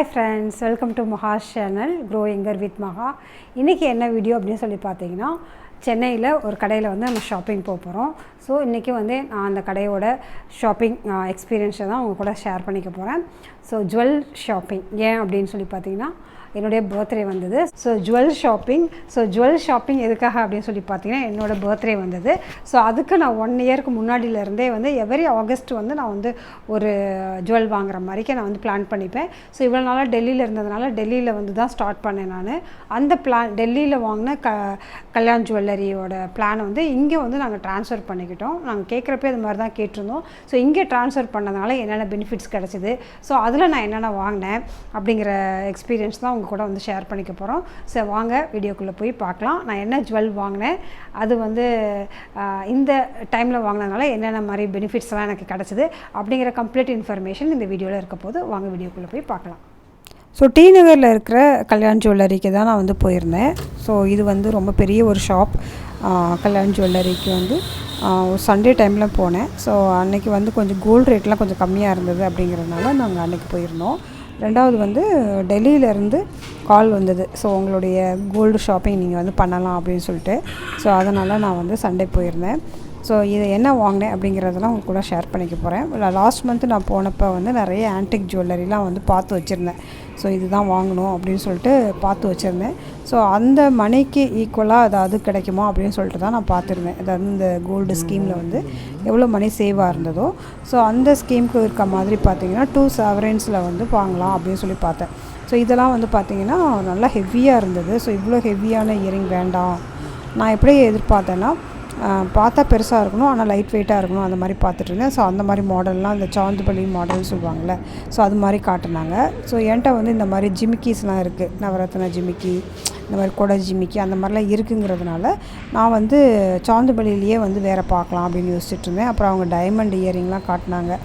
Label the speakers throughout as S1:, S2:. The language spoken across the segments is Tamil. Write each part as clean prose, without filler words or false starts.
S1: Hi friends, welcome to MAHA's channel Grow Younger with MAHA. இன்னைக்கு என்ன வீடியோ அப்படினு சொல்லி பாத்தீங்கன்னா சென்னையில ஒரு கடையில வந்து நம்ம ஷாப்பிங் போறோம். சோ இன்னைக்கு வந்து நான் அந்த கடையோட ஷாப்பிங் எக்ஸ்பீரியன்ஸை தான் உங்க கூட ஷேர் பண்ணிக்க போறேன். சோ ஜுவல் ஷாப்பிங் ஏன் அப்படினு சொல்லி பாத்தீங்கன்னா என்னோட பர்த்டே வந்தது. ஸோ ஜுவல் ஷாப்பிங் எதுக்காக அப்படின்னு சொல்லி பார்த்தீங்கன்னா என்னோடய பர்த்டே வந்தது. ஸோ அதுக்கு நான் 1 இயருக்கு முன்னாடியிலேருந்தே வந்து எவரி ஆகஸ்ட் வந்து நான் வந்து ஒரு ஜுவல் வாங்குற மாதிரிக்கு நான் வந்து பிளான் பண்ணிப்பேன். ஸோ இவ்வளோ நாளாக டெல்லியில் இருந்ததுனால டெல்லியில் வந்து தான் ஸ்டார்ட் பண்ணேன் நான். அந்த பிளான் டெல்லியில் வாங்கின கல்யாண் ஜுவல்லரியோட பிளானை வந்து இங்கே வந்து நாங்கள் ட்ரான்ஸ்ஃபர் பண்ணிக்கிட்டோம். நாங்கள் கேட்குறப்பே அது மாதிரி தான் கேட்டிருந்தோம். ஸோ இங்கே ட்ரான்ஸ்ஃபர் பண்ணதுனால என்னென்ன பெனிஃபிட்ஸ் கிடச்சிது, ஸோ அதில் நான் என்னென்ன வாங்கினேன் அப்படிங்கிற எக்ஸ்பீரியன்ஸ் தான் கூட வந்து ஷேர் பண்ணிக்க போகிறோம். ஸோ வாங்க வீடியோக்குள்ளே போய் பார்க்கலாம். நான் என்ன ஜுவல் வாங்கினேன், அது வந்து இந்த டைமில் வாங்கினதுனால என்னென்ன மாதிரி பெனிஃபிட்ஸ்லாம் எனக்கு கிடச்சிது அப்படிங்கிற கம்ப்ளீட் இன்ஃபர்மேஷன் இந்த வீடியோவில் இருக்க போது. வாங்க வீடியோக்குள்ளே போய் பார்க்கலாம். ஸோ டி நகரில் இருக்கிற கல்யாண் ஜுவல்லரிக்கு தான் நான் வந்து போயிருந்தேன். ஸோ இது வந்து ரொம்ப பெரிய ஒரு ஷாப். கல்யாண் ஜுவல்லரிக்கு வந்து சண்டே டைமில் போனேன். ஸோ அன்றைக்கி வந்து கொஞ்சம் கோல்டு ரேட்லாம் கொஞ்சம் கம்மியாக இருந்தது அப்படிங்கிறதுனால நாங்கள் அன்றைக்கி போயிருந்தோம். ரெண்டாவது வந்து டெல்லியிலேருந்து கால் வந்தது. ஸோ உங்களுடைய கோல்டு ஷாப்பிங் நீங்கள் வந்து பண்ணலாம் அப்படின்னு சொல்லிட்டு. ஸோ அதனால் நான் வந்து சண்டே போயிருந்தேன். ஸோ இது என்ன வாங்கினேன் அப்படிங்கிறதெல்லாம் உங்க கூட ஷேர் பண்ணிக்க போகிறேன். லாஸ்ட் மந்த்து நான் போனப்போ வந்து நிறைய ஆன்டிக் ஜுவல்லரிலாம் வந்து பார்த்து வச்சுருந்தேன். ஸோ இதுதான் வாங்கணும் அப்படின்னு சொல்லிட்டு பார்த்து வச்சுருந்தேன். ஸோ அந்த மணிக்கு ஈக்குவலாக அதாவது கிடைக்குமா அப்படின்னு சொல்லிட்டு தான் நான் பார்த்துருந்தேன். அதாவது இந்த கோல்டு ஸ்கீமில் வந்து எவ்வளோ மணி சேவாக இருந்ததோ ஸோ அந்த ஸ்கீமுக்கு இருக்க மாதிரி பார்த்திங்கன்னா 2 sovereignsல வந்து வாங்கலாம் அப்படின்னு சொல்லி பார்த்தேன். ஸோ இதெல்லாம் வந்து பார்த்திங்கன்னா நல்லா ஹெவியாக இருந்தது. ஸோ இவ்வளோ ஹெவியான இயரிங் வேண்டாம், நான் எப்படி எதிர்பார்த்தேன்னா பார்த்தா பெருசாக இருக்கணும் ஆனால் லைட் வெயிட்டாக இருக்கணும் அந்த மாதிரி பார்த்துட்ருந்தேன். ஸோ அந்த மாதிரி மாடல்லாம் இந்த சாந்துபள்ளி மாடல் சொல்லுவாங்கள்ல, ஸோ அது மாதிரி காட்டினாங்க. ஸோ என்கிட்ட வந்து இந்த மாதிரி ஜிமிக்கிஸ்லாம் இருக்குது, நவரத்ன ஜிமிக்கி, இந்த மாதிரி கொடை ஜிமிக்கி அந்த மாதிரிலாம் இருக்குங்கிறதுனால நான் வந்து சாந்துபள்ளியிலேயே வந்து வேறு பார்க்கலாம் அப்படின்னு யோசிச்சுட்டு இருந்தேன். அப்புறம் அவங்க டைமண்ட் இயரிங்லாம் காட்டினாங்க,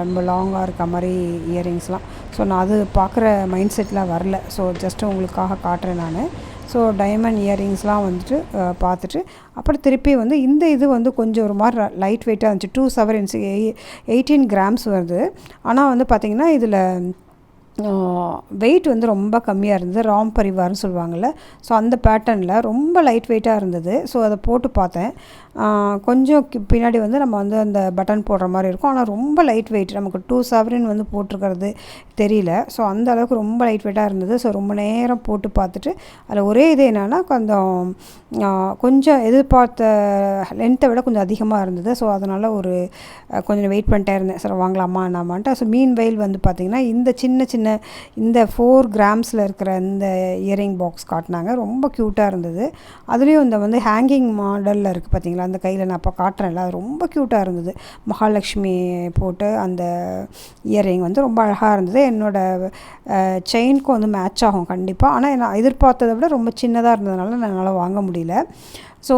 S1: ரொம்ப லாங்காக இருக்க மாதிரி இயரிங்ஸ்லாம். ஸோ நான் அது பார்க்குற மைண்ட் செட்டில் வரல. ஸோ ஜஸ்ட்டு உங்களுக்காக காட்டுறேன் நான். ஸோ டைமண்ட் இயரிங்ஸ்லாம் வந்துட்டு பார்த்துட்டு அப்புறம் திருப்பி வந்து இந்த இது வந்து கொஞ்சம் ஒரு மாதிரி லைட் வெயிட்டாக இருந்துச்சு. 2 sovereigns 18 grams வருது. ஆனால் வந்து பார்த்திங்கன்னா இதில் வெயிட் வந்து ரொம்ப கம்மியாக இருந்தது. ராம் பரிவார்னு சொல்லுவாங்கள்ல, ஸோ அந்த பேட்டர்னில் ரொம்ப லைட் வெயிட்டாக இருந்தது. ஸோ அதை போட்டு பார்த்தேன். கொஞ்சம் பின்னாடி வந்து நம்ம வந்து அந்த பட்டன் போடுற மாதிரி இருக்கும், ஆனால் ரொம்ப லைட் வெயிட், நமக்கு 2 sovereign வந்து போட்டிருக்கிறது தெரியல. ஸோ அந்த அளவுக்கு ரொம்ப லைட் வெயிட்டாக இருந்தது. ஸோ ரொம்ப நேரம் போட்டு பார்த்துட்டு அதில் ஒரே இது என்னென்னா கொஞ்சம் எதிர்பார்த்த லென்த்தை விட கொஞ்சம் அதிகமாக இருந்தது. ஸோ அதனால் கொஞ்சம் வெயிட் பண்ணிட்டே இருந்தேன், சார் வாங்கலாமா என்னாமான்ட்டு. ஸோ மீன் வெயில் வந்து பார்த்திங்கன்னா இந்த சின்ன இந்த 4 grams இருக்கிற இந்த இயரிங் பாக்ஸ் காட்டினாங்க. ரொம்ப க்யூட்டாக இருந்தது. அதுலேயும் இந்த வந்து ஹேங்கிங் மாடலில் இருக்குது பார்த்திங்களா, அந்த கையில் நான் அப்போ காட்டுறேன்ல, அது ரொம்ப க்யூட்டாக இருந்தது. மகாலட்சுமி போட்டு அந்த இயரிங் வந்து ரொம்ப அழகாக இருந்தது. என்னோடய செயினுக்கும் வந்து மேட்ச் ஆகும் கண்டிப்பாக. ஆனால் நான் எதிர்பார்த்ததை விட ரொம்ப சின்னதாக இருந்ததுனால என்னால் வாங்க முடியல. ஸோ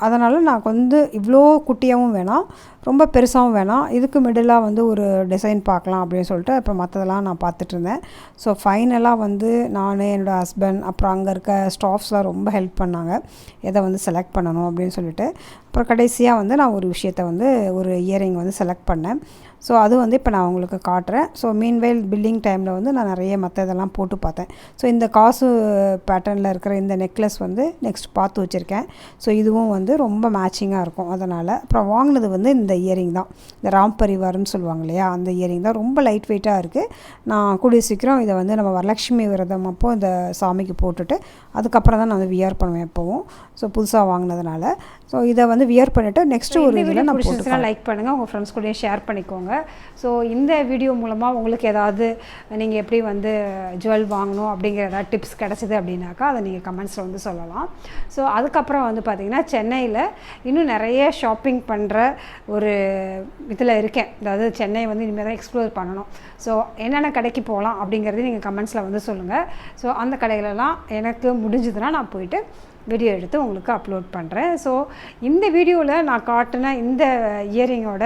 S1: அதனால் நான் வந்து இவ்வளோ குட்டியாகவும் வேணாம், ரொம்ப பெருசாகவும் வேணாம், இதுக்கு மிடிலாக வந்து ஒரு டிசைன் பார்க்கலாம் அப்படின்னு சொல்லிட்டு இப்போ மற்றதெல்லாம் நான் பார்த்துட்ருந்தேன். ஸோ ஃபைனலாக வந்து நான், என்னோடய ஹஸ்பண்ட், அப்புறம் அங்கே இருக்க ஸ்டாஃப்ஸ்லாம் ரொம்ப ஹெல்ப் பண்ணாங்க எதை வந்து செலக்ட் பண்ணணும் அப்படின்னு சொல்லிட்டு. அப்புறம் கடைசியாக வந்து நான் ஒரு விஷயத்தை வந்து ஒரு இயரிங் வந்து செலக்ட் பண்ணேன். ஸோ அது வந்து இப்போ நான் உங்களுக்கு காட்டுறேன். ஸோ மீன்வைல் பில்லிங் டைமில் வந்து நான் நிறைய மற்ற இதெல்லாம் போட்டு பார்த்தேன். ஸோ இந்த காசு பேட்டர்னில் இருக்கிற இந்த நெக்லஸ் வந்து நெக்ஸ்ட் பார்த்து வச்சுருக்கேன். ஸோ இதுவும் வந்து ரொம்ப மேட்சிங்காக இருக்கும். அதனால் அப்புறம் வாங்கினது வந்து இந்த இயரிங் தான், இந்த ராம் பரிவார்னு சொல்லுவாங்க இல்லையா, அந்த இயரிங் தான். ரொம்ப லைட் வெயிட்டாக இருக்குது. நான் கூடிய சீக்கிரம் இதை வந்து நம்ம வரலட்சுமி விரதம் அப்போது இந்த சாமிக்கு போட்டுட்டு அதுக்கப்புறம் தான் நான் வந்து வியர் பண்ணுவேன் எப்போவும். ஸோ புதுசாக வாங்கினதுனால ஸோ இதை வந்து வியர் பண்ணிவிட்டு நெக்ஸ்ட்டு ஒரு இதில் நான் போட்டு லைக் பண்ணுங்கள், உங்கள் ஃப்ரெண்ட்ஸ் கூட ஷேர் பண்ணிக்கோங்க. ஸோ இந்த வீடியோ மூலமாக உங்களுக்கு ஏதாவது நீங்கள் எப்படி வந்து ஜுவல் வாங்கணும் அப்படிங்கிற ஏதாவது டிப்ஸ் கிடச்சிது அப்படின்னாக்கா அதை நீங்கள் கமெண்ட்ஸில் வந்து சொல்லலாம். ஸோ அதுக்கப்புறம் வந்து பார்த்திங்கன்னா சென்னையில் இன்னும் நிறைய ஷாப்பிங் பண்ணுற ஒரு இதில் இருக்கேன். அதாவது சென்னை வந்து இனிமேல் தான் எக்ஸ்ப்ளோர் பண்ணணும். ஸோ என்னென்ன கடைக்கு போகலாம் அப்படிங்கிறது நீங்கள் கமெண்ட்ஸில் வந்து சொல்லுங்கள். ஸோ அந்த கடையிலலாம் எனக்கு முடிஞ்சதுன்னா நான் போயிட்டு வீடியோ எடுத்து உங்களுக்கு அப்லோட் பண்ணுறேன். ஸோ இந்த வீடியோவில் நான் காட்டின இந்த இயரிங்கோட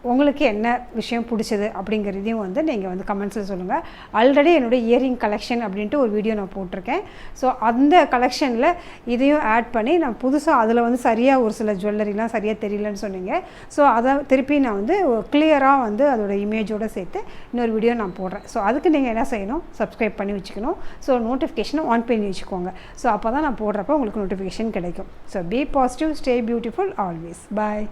S1: உங்களுக்கு என்ன விஷயம் பிடிச்சது அப்படிங்கிறதையும் வந்து நீங்கள் வந்து கமெண்ட்ஸில் சொல்லுங்கள். ஆல்ரெடி என்னுடைய இயரிங் கலெக்ஷன் அப்படின்ட்டு ஒரு வீடியோ நான் போட்டிருக்கேன். ஸோ அந்த கலெக்ஷனில் இதையும் ஆட் பண்ணி நான் புதுசாக அதில் வந்து சரியாக ஒரு சில ஜுவல்லரிலாம் சரியாக தெரியலன்னு சொன்னீங்க. ஸோ அதை திருப்பி நான் வந்து கிளியராக வந்து அதோட இமேஜோடு சேர்த்து இன்னொரு வீடியோ நான் போடுறேன். ஸோ அதுக்கு நீங்கள் என்ன செய்யணும், சப்ஸ்கிரைப் பண்ணி வச்சுக்கணும். ஸோ நோட்டிஃபிகேஷனை ஆன் பண்ணி வச்சுக்கோங்க. ஸோ அப்போ தான் நான் போடுறப்போ உங்களுக்கு நோட்டிஃபிகேஷன் கிடைக்கும். So be positive, stay beautiful always. Bye.